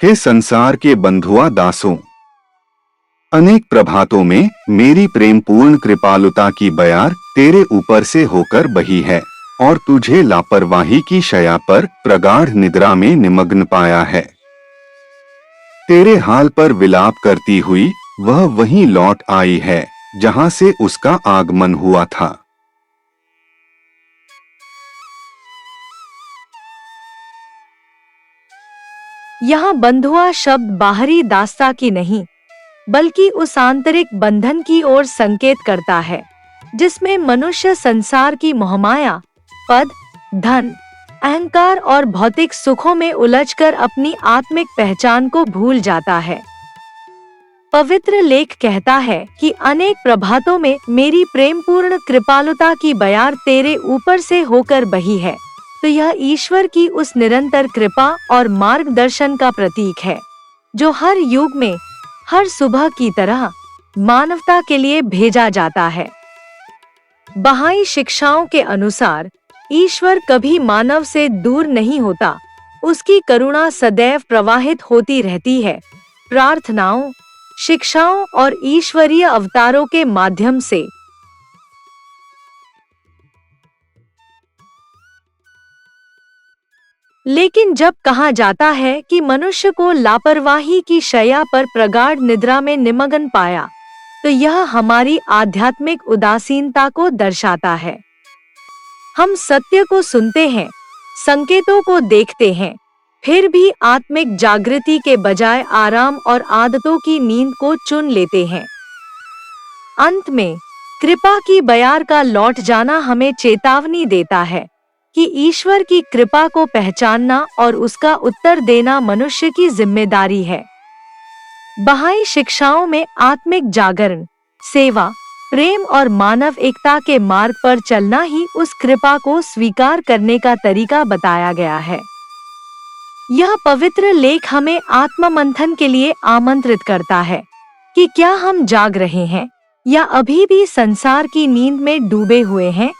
हे संसार के बंधुआ दासों, अनेक प्रभातों में मेरी प्रेमपूर्ण कृपालुता की बयार तेरे ऊपर से होकर बही है और तुझे लापरवाही की शया पर प्रगाढ़ निद्रा में निमग्न पाया है। तेरे हाल पर विलाप करती हुई वह वहीं लौट आई है जहां से उसका आगमन हुआ था। यहाँ बंधुआ शब्द बाहरी दास्ता की नहीं, बल्कि उस आंतरिक बंधन की ओर संकेत करता है जिसमें मनुष्य संसार की मोहमाया, पद, धन, अहंकार और भौतिक सुखों में उलझकर अपनी आत्मिक पहचान को भूल जाता है। पवित्र लेख कहता है कि अनेक प्रभातों में मेरी प्रेमपूर्ण कृपालुता की बयार तेरे ऊपर से होकर बही है। तो यह ईश्वर की उस निरंतर कृपा और मार्गदर्शन का प्रतीक है जो हर युग में हर सुबह की तरह मानवता के लिए भेजा जाता है। बहाई शिक्षाओं के अनुसार ईश्वर कभी मानव से दूर नहीं होता, उसकी करुणा सदैव प्रवाहित होती रहती है, प्रार्थनाओं, शिक्षाओं और ईश्वरीय अवतारों के माध्यम से। लेकिन जब कहा जाता है कि मनुष्य को लापरवाही की शैया पर प्रगाढ़ निद्रा में निमग्न पाया, तो यह हमारी आध्यात्मिक उदासीनता को दर्शाता है। हम सत्य को सुनते हैं, संकेतों को देखते हैं, फिर भी आत्मिक जागृति के बजाय आराम और आदतों की नींद को चुन लेते हैं। अंत में कृपा की बयार का लौट जाना हमें चेतावनी देता है कि ईश्वर की कृपा को पहचानना और उसका उत्तर देना मनुष्य की जिम्मेदारी है। बहाई शिक्षाओं में आत्मिक जागरण, सेवा, प्रेम और मानव एकता के मार्ग पर चलना ही उस कृपा को स्वीकार करने का तरीका बताया गया है। यह पवित्र लेख हमें आत्ममंथन के लिए आमंत्रित करता है कि क्या हम जाग रहे हैं या अभी भी संसार की नींद में डूबे हुए हैं।